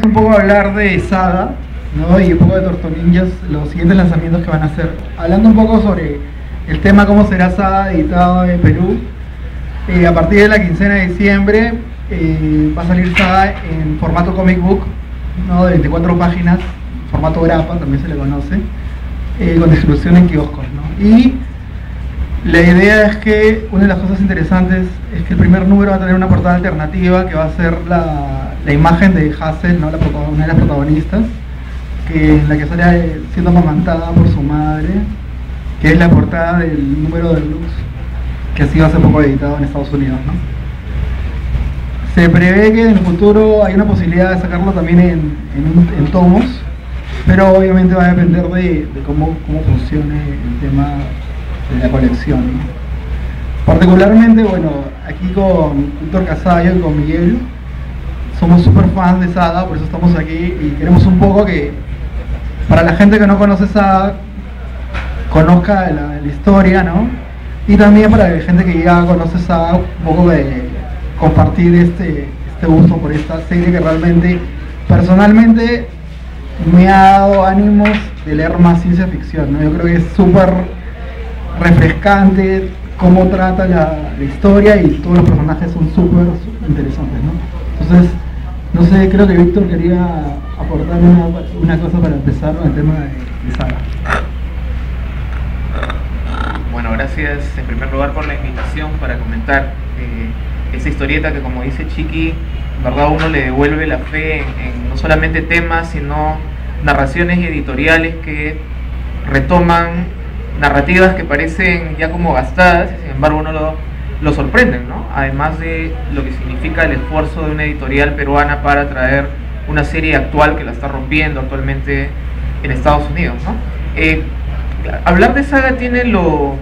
Un poco hablar de Saga, ¿no? Y un poco de Tortonillas, los siguientes lanzamientos que van a hacer. Hablando un poco sobre el tema cómo será Saga editado en Perú. A partir de la quincena de diciembre va a salir Saga en formato comic book, ¿no? De 24 páginas, formato grapa, también se le conoce, con distribución en kioscos, ¿no? Y la idea es que una de las cosas interesantes es que el primer número va a tener una portada alternativa que va a ser la imagen de Hazel, ¿no? Una de las protagonistas, en la que sale siendo amamantada por su madre, que es la portada del número de Lux, que ha sido hace poco editado en Estados Unidos, ¿no? Se prevé que en el futuro hay una posibilidad de sacarlo también en tomos, pero obviamente va a depender de cómo funcione el tema de la colección, ¿no? Particularmente, bueno, aquí con Víctor Casayo y con Miguel somos súper fans de Saga, por eso estamos aquí y queremos un poco que para la gente que no conoce Saga conozca la historia, ¿no? Y también para la gente que ya conoce Saga un poco de compartir este gusto por esta serie que realmente personalmente me ha dado ánimos de leer más ciencia ficción, ¿no? Yo creo que es súper refrescante cómo trata la historia y todos los personajes son súper interesantes, ¿no? Entonces, no sé, creo que Víctor quería aportar una cosa para empezar con el tema de Saga. Bueno, gracias en primer lugar por la invitación para comentar esa historieta que, como dice Chiqui, en verdad uno le devuelve la fe en no solamente temas, sino narraciones y editoriales que retoman narrativas que parecen ya como gastadas, y sin embargo uno lo sorprenden, ¿no? Además de lo que significa el esfuerzo de una editorial peruana para traer una serie actual que la está rompiendo actualmente en Estados Unidos, ¿no? Hablar de Saga tiene lo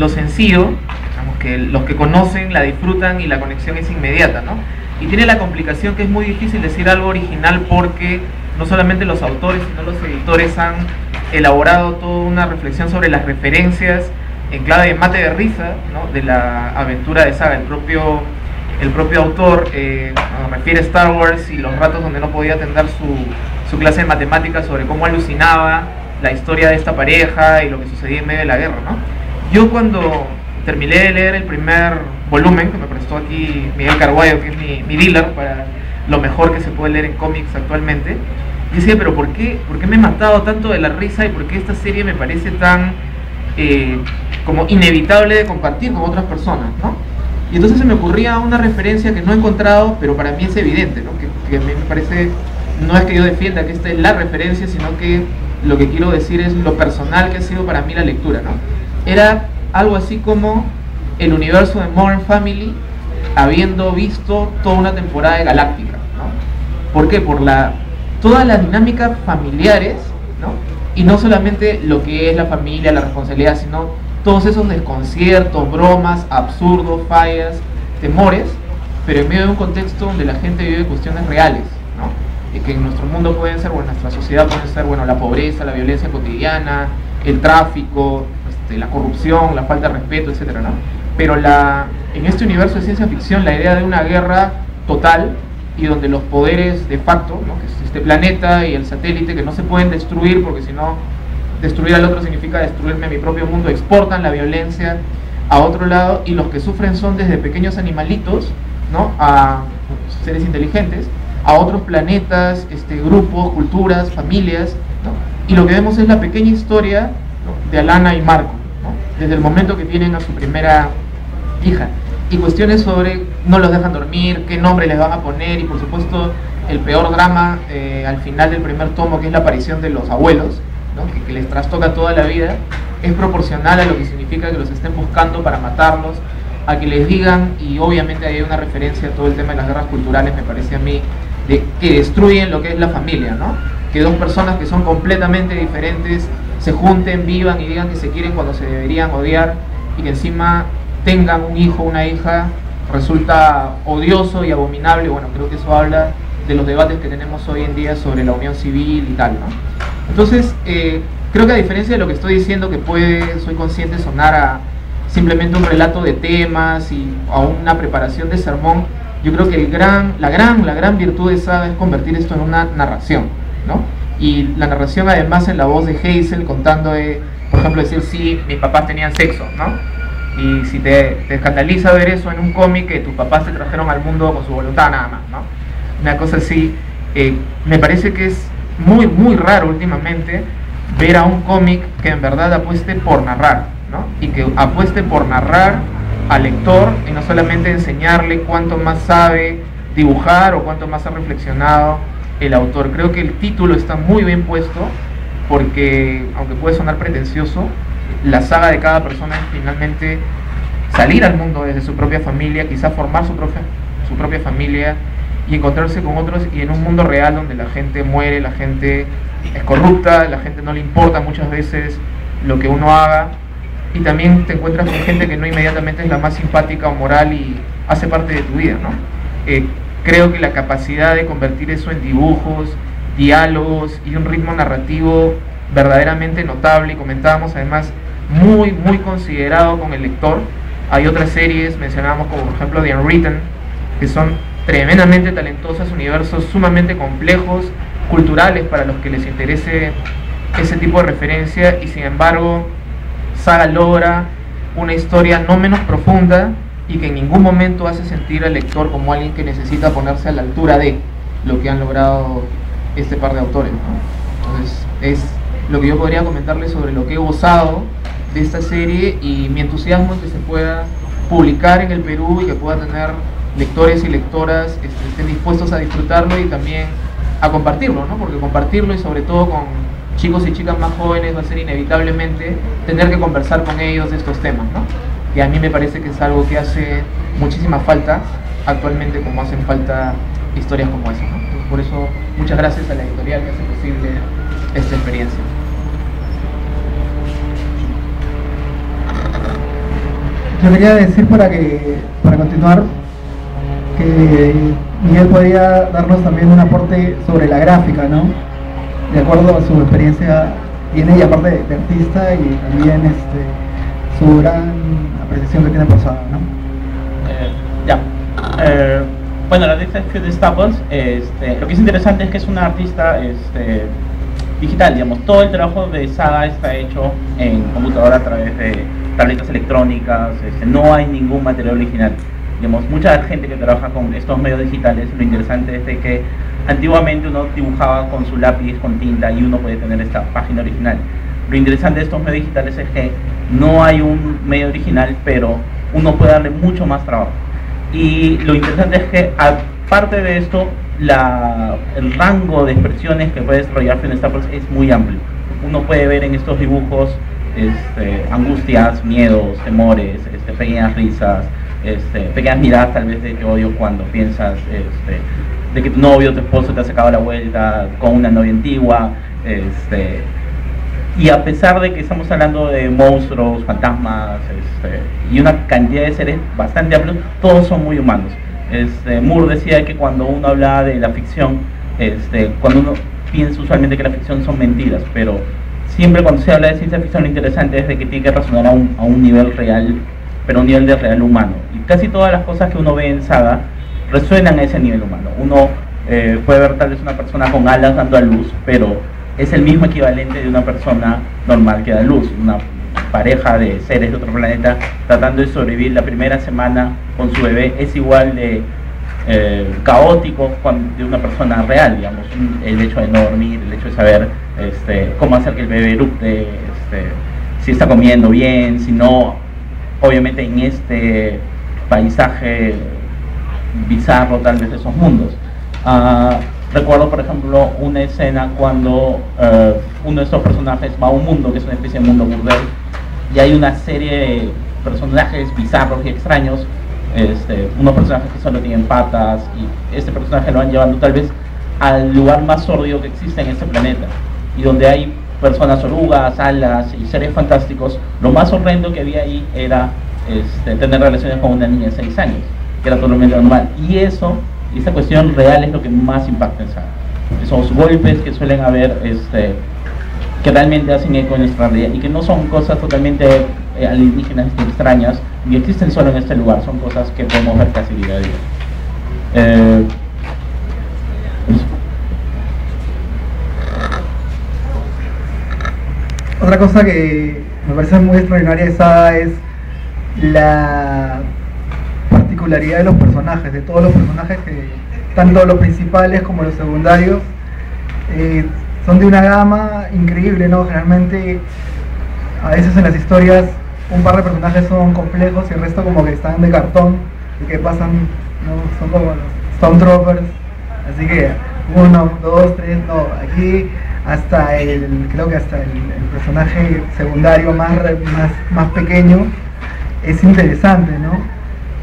sencillo, digamos, que los que conocen la disfrutan y la conexión es inmediata, ¿no? Y tiene la complicación que es muy difícil decir algo original porque no solamente los autores sino los editores han elaborado toda una reflexión sobre las referencias en clave de mate de risa, ¿no? De la aventura de Saga. El propio autor refiere a Star Wars y los ratos donde no podía atender su clase de matemáticas sobre cómo alucinaba la historia de esta pareja y lo que sucedía en medio de la guerra, ¿no? Yo cuando terminé de leer el primer volumen que me prestó aquí Miguel Carguayo, que es mi dealer para lo mejor que se puede leer en cómics actualmente, yo decía, pero ¿por qué me he matado tanto de la risa y por qué esta serie me parece tan como inevitable de compartir con otras personas, ¿no? Y entonces se me ocurría una referencia que no he encontrado, pero para mí es evidente, ¿no? Que me parece, no es que yo defienda que esta es la referencia, sino que lo que quiero decir es lo personal que ha sido para mí la lectura, ¿no? Era algo así como el universo de Modern Family habiendo visto toda una temporada de Galáctica, ¿no? ¿Por qué? Por todas las dinámicas familiares, ¿no? Y no solamente lo que es la familia, la responsabilidad, sino todos esos desconciertos, bromas, absurdos, fallas, temores, pero en medio de un contexto donde la gente vive cuestiones reales, ¿no? Y que en nuestro mundo pueden ser, bueno, en nuestra sociedad pueden ser, bueno, la pobreza, la violencia cotidiana, el tráfico, la corrupción, la falta de respeto, etcétera, ¿no? Pero en este universo de ciencia ficción, la idea de una guerra total y donde los poderes de facto, ¿no? Que es este planeta y el satélite, que no se pueden destruir porque si no, destruir al otro significa destruirme a mi propio mundo, exportan la violencia a otro lado y los que sufren son desde pequeños animalitos, ¿no? A seres inteligentes, a otros planetas, grupos, culturas, familias, ¿no? Y lo que vemos es la pequeña historia, ¿no? De Alana y Marco, ¿no? Desde el momento que tienen a su primera hija, y cuestiones sobre no los dejan dormir, qué nombre les van a poner, y por supuesto el peor drama al final del primer tomo, que es la aparición de los abuelos, ¿no? que les trastoca toda la vida, es proporcional a lo que significa que los estén buscando para matarlos, a que les digan, y obviamente hay una referencia a todo el tema de las guerras culturales, me parece a mí, de que destruyen lo que es la familia, ¿no? Que dos personas que son completamente diferentes se junten, vivan y digan que se quieren cuando se deberían odiar, y que encima tengan un hijo o una hija, resulta odioso y abominable. Bueno, creo que eso habla de los debates que tenemos hoy en día sobre la unión civil y tal, ¿no? Entonces, creo que a diferencia de lo que estoy diciendo, que soy consciente, sonar a simplemente un relato de temas y a una preparación de sermón, Yo creo que la gran virtud de Saga es convertir esto en una narración, ¿no? Y la narración además en la voz de Hazel contando, por ejemplo, decir, sí, mis papás tenían sexo, ¿no? Y si te escandaliza ver eso en un cómic que tus papás te trajeron al mundo con su voluntad nada más, ¿no? Una cosa así, me parece que es muy raro últimamente ver a un cómic que en verdad apueste por narrar, ¿no? Y que apueste por narrar al lector y no solamente enseñarle cuánto más sabe dibujar o cuánto más ha reflexionado el autor. Creo que el título está muy bien puesto porque, aunque puede sonar pretencioso, la saga de cada persona es finalmente salir al mundo desde su propia familia, quizás formar su propia familia y encontrarse con otros, y en un mundo real donde la gente muere, la gente es corrupta, la gente no le importa muchas veces lo que uno haga, y también te encuentras con gente que no inmediatamente es la más simpática o moral y hace parte de tu vida, ¿no? Creo que la capacidad de convertir eso en dibujos, diálogos y un ritmo narrativo verdaderamente notable, y comentábamos además muy considerado con el lector. Hay otras series, mencionábamos como por ejemplo The Unwritten, que son tremendamente talentosas, universos sumamente complejos, culturales para los que les interese ese tipo de referencia, y sin embargo Saga logra una historia no menos profunda y que en ningún momento hace sentir al lector como alguien que necesita ponerse a la altura de lo que han logrado este par de autores, ¿no? Entonces es lo que yo podría comentarles sobre lo que he gozado de esta serie y mi entusiasmo en que se pueda publicar en el Perú y que pueda tener lectores y lectoras estén dispuestos a disfrutarlo y también a compartirlo, ¿no? Porque compartirlo, y sobre todo con chicos y chicas más jóvenes, va a ser inevitablemente tener que conversar con ellos de estos temas, ¿no? Y a mí me parece que es algo que hace muchísima falta actualmente, como hacen falta historias como esa, ¿no? Entonces, por eso, muchas gracias a la editorial que hace posible esta experiencia. Yo quería decir para continuar que Miguel podría darnos también un aporte sobre la gráfica, ¿no? De acuerdo a su experiencia tiene, y aparte de artista, y también su gran apreciación que tiene por Saga, ¿no? Bueno, la artista es Judith Staples. Lo que es interesante es que es una artista digital, digamos. Todo el trabajo de Saga está hecho en computadora a través de tabletas electrónicas. No hay ningún material original. Digamos, mucha gente que trabaja con estos medios digitales, lo interesante es de que antiguamente uno dibujaba con su lápiz, con tinta, y uno puede tener esta página original. Lo interesante de estos medios digitales es que no hay un medio original, pero uno puede darle mucho más trabajo. Y lo interesante es que, aparte de esto, el rango de expresiones que puede desarrollar Judith Staples es muy amplio. Uno puede ver en estos dibujos angustias, miedos, temores, pequeñas risas, pequeñas miradas tal vez de te odio cuando piensas de que tu novio o tu esposo te ha sacado la vuelta con una novia antigua, y a pesar de que estamos hablando de monstruos, fantasmas, y una cantidad de seres bastante amplios, todos son muy humanos. Moore decía que cuando uno habla de la ficción, cuando uno piensa usualmente que la ficción son mentiras, pero siempre cuando se habla de ciencia ficción lo interesante es de que tiene que razonar a un nivel real, pero un nivel de real humano. Y casi todas las cosas que uno ve en Saga resuenan a ese nivel humano. Uno puede ver tal vez una persona con alas dando a luz, pero es el mismo equivalente de una persona normal que da luz. Una pareja de seres de otro planeta tratando de sobrevivir la primera semana con su bebé es igual de caótico de una persona real, digamos. El hecho de no dormir, el hecho de saber cómo hacer que el bebé erupte, si está comiendo bien, si no, obviamente en este paisaje bizarro tal vez de esos mundos. Recuerdo por ejemplo una escena cuando uno de estos personajes va a un mundo que es una especie de mundo burdel, y hay una serie de personajes bizarros y extraños, unos personajes que solo tienen patas, y este personaje lo van llevando tal vez al lugar más sórdido que existe en este planeta, y donde hay personas orugas, alas y seres fantásticos. Lo más horrendo que había ahí era tener relaciones con una niña de 6 años, que era totalmente normal, y esa cuestión real es lo que más impacta en Saga. Esos golpes que suelen haber, que realmente hacen eco en nuestra realidad, y que no son cosas totalmente alienígenas extrañas, ni existen solo en este lugar, son cosas que podemos ver casi día a día. Eh, Otra cosa que me parece muy extraordinaria de Saga es la particularidad de los personajes, de todos los personajes, que tanto los principales como los secundarios son de una gama increíble, ¿no? Generalmente a veces en las historias un par de personajes son complejos y el resto como que están de cartón y que pasan, ¿no? Son como los Stormtroopers, así que 1, 2, 3, no, aquí hasta creo que hasta el personaje secundario más pequeño es interesante, ¿no?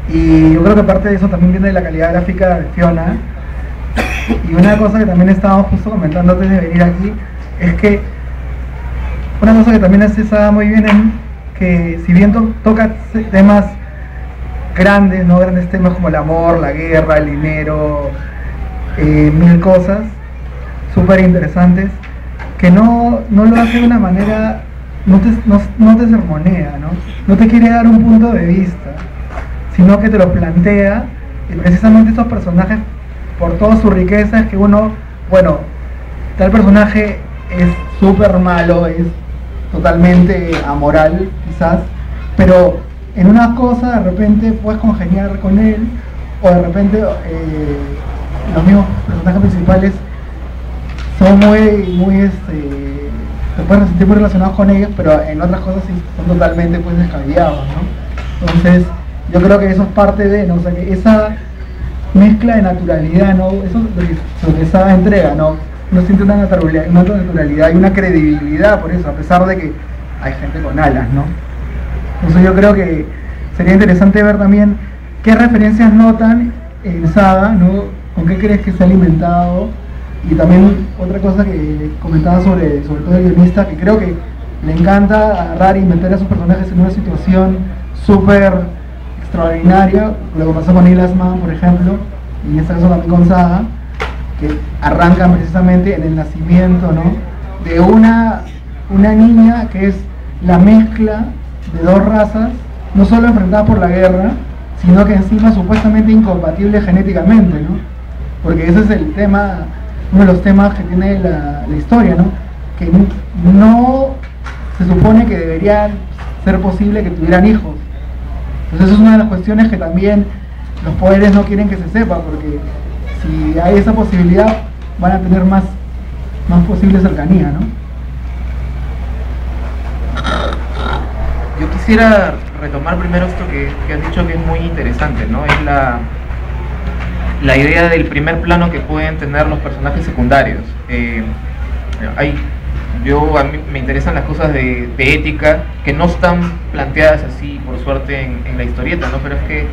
Y yo creo que parte de eso también viene de la calidad gráfica de Fiona. Y una cosa que también estábamos justo comentando antes de venir aquí es que una cosa que también hace Saga muy bien es que si bien toca temas grandes, ¿no? Grandes temas como el amor, la guerra, el dinero, mil cosas súper interesantes, que no lo hace de una manera, no te sermonea, ¿no? No te quiere dar un punto de vista, sino que te lo plantea, y precisamente estos personajes, por toda su riqueza, es que uno, bueno, tal personaje es súper malo, es totalmente amoral quizás, pero en una cosa de repente puedes congeniar con él, o de repente los mismos personajes principales son muy te puedes sentir muy relacionados con ellos, pero en otras cosas sí son totalmente pues descabellados, ¿no? Entonces yo creo que eso es parte de, ¿no? O sea, que esa mezcla de naturalidad, ¿no? Eso es lo que Saga entrega, ¿no? Uno siente una naturalidad y una credibilidad por eso, a pesar de que hay gente con alas, ¿no? Entonces yo creo que sería interesante ver también qué referencias notan en Saga, ¿no? Con qué crees que se ha alimentado. Y también otra cosa que comentaba sobre todo el guionista, que creo que le encanta agarrar y meter a sus personajes en una situación súper extraordinaria, lo que pasó con Neil Asman, por ejemplo, y en este caso también con Saga, que arrancan precisamente en el nacimiento, ¿no? De una niña que es la mezcla de dos razas, no solo enfrentadas por la guerra, sino que encima supuestamente incompatibles genéticamente, ¿no? Porque ese es el tema, uno de los temas que tiene la historia, ¿no? Que no se supone que debería ser posible que tuvieran hijos. Entonces eso es una de las cuestiones que también los poderes no quieren que se sepa, porque si hay esa posibilidad van a tener más posible cercanía, ¿no? Yo quisiera retomar primero esto que has dicho, que es muy interesante, ¿no? Es la idea del primer plano que pueden tener los personajes secundarios. A mí me interesan las cosas de ética que no están planteadas así, por suerte, en la historieta, ¿no? Pero es que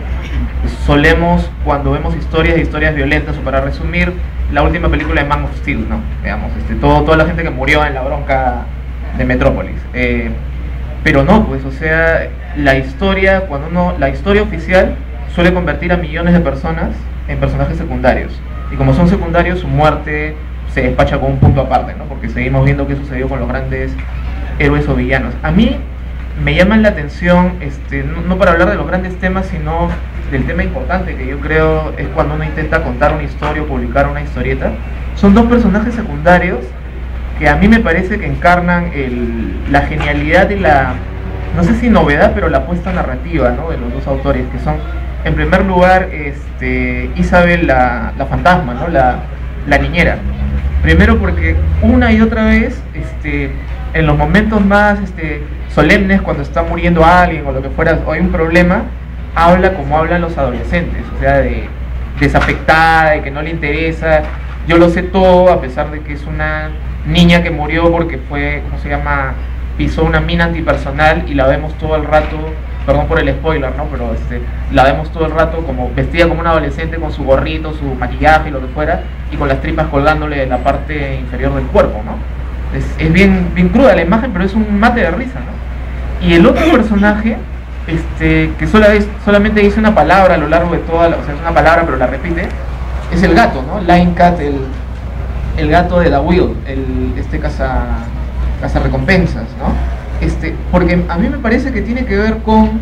solemos, cuando vemos historias violentas, o para resumir, la última película de Man of Steel, ¿no? Digamos, toda la gente que murió en la bronca de Metrópolis. Pero no, pues, o sea, la historia oficial suele convertir a millones de personas en personajes secundarios. Y como son secundarios, su muerte se despacha con un punto aparte, ¿no? Porque seguimos viendo qué sucedió con los grandes héroes o villanos. A mí me llaman la atención, no para hablar de los grandes temas, sino del tema importante que yo creo es cuando uno intenta contar una historia o publicar una historieta. Son dos personajes secundarios que a mí me parece que encarnan la genialidad y la, no sé si novedad, pero la apuesta narrativa, ¿no? De los dos autores, que son, en primer lugar, Isabel la fantasma, ¿no? La niñera. Primero porque una y otra vez, en los momentos más solemnes, cuando está muriendo alguien o lo que fuera, o hay un problema, habla como hablan los adolescentes, o sea, de desafectada, de que no le interesa, yo lo sé todo, a pesar de que es una niña que murió porque fue, ¿cómo se llama?, pisó una mina antipersonal, y la vemos todo el rato, perdón por el spoiler, ¿no? Pero la vemos todo el rato como vestida como una adolescente, con su gorrito, su maquillaje y lo que fuera, y con las tripas colgándole de la parte inferior del cuerpo, ¿no? Es bien cruda la imagen, pero es un mate de risa, ¿no? Y el otro personaje, que solamente dice una palabra a lo largo de toda o sea, es una palabra pero la repite, es el gato, ¿no? Lion Cat, el gato de The Will, caza recompensas, ¿no? Porque a mí me parece que tiene que ver con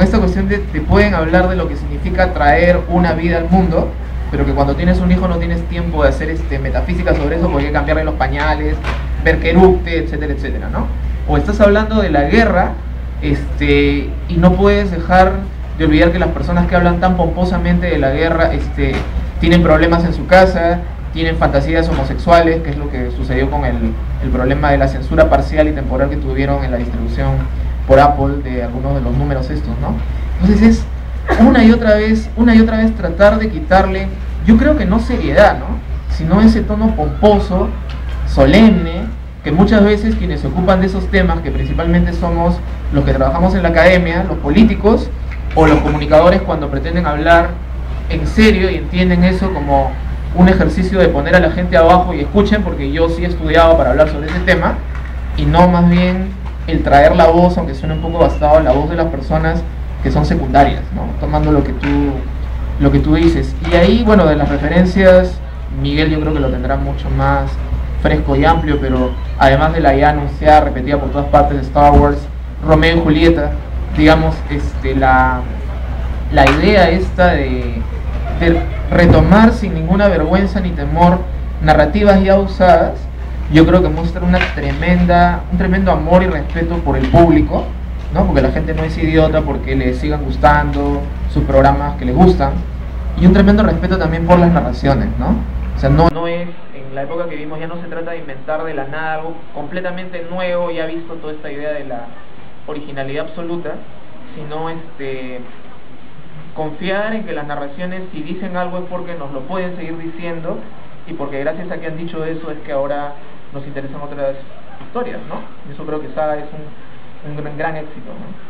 esta cuestión de te pueden hablar de lo que significa traer una vida al mundo, pero que cuando tienes un hijo no tienes tiempo de hacer metafísica sobre eso porque hay que cambiarle los pañales, ver que eructe, etcétera, etcétera, ¿no? O estás hablando de la guerra, y no puedes dejar de olvidar que las personas que hablan tan pomposamente de la guerra tienen problemas en su casa, tienen fantasías homosexuales, que es lo que sucedió con el problema de la censura parcial y temporal que tuvieron en la distribución por Apple de algunos de los números estos, ¿no? Entonces es una y otra vez tratar de quitarle, yo creo que no seriedad, ¿no? Sino ese tono pomposo, solemne, que muchas veces quienes se ocupan de esos temas, que principalmente somos los que trabajamos en la academia, los políticos o los comunicadores, cuando pretenden hablar en serio y entienden eso como un ejercicio de poner a la gente abajo y escuchen, porque yo sí he estudiado para hablar sobre ese tema, y no más bien el traer la voz, aunque suene un poco gastado, la voz de las personas que son secundarias, ¿no? Tomando lo que tú dices. Y ahí, bueno, de las referencias, Miguel yo creo que lo tendrá mucho más fresco y amplio, pero además de la ya anunciada, repetida por todas partes de Star Wars, Romeo y Julieta, digamos, la idea esta de retomar sin ninguna vergüenza ni temor narrativas ya usadas, yo creo que muestra un tremendo amor y respeto por el público, ¿no? Porque la gente no es idiota porque le sigan gustando sus programas que les gustan, y un tremendo respeto también por las narraciones, ¿no? O sea, no es, en la época que vivimos ya no se trata de inventar de la nada algo completamente nuevo, ya visto toda esta idea de la originalidad absoluta, sino confiar en que las narraciones, si dicen algo es porque nos lo pueden seguir diciendo, y porque gracias a que han dicho eso es que ahora nos interesan otras historias, ¿no? Y eso creo que Saga es un gran éxito, ¿no?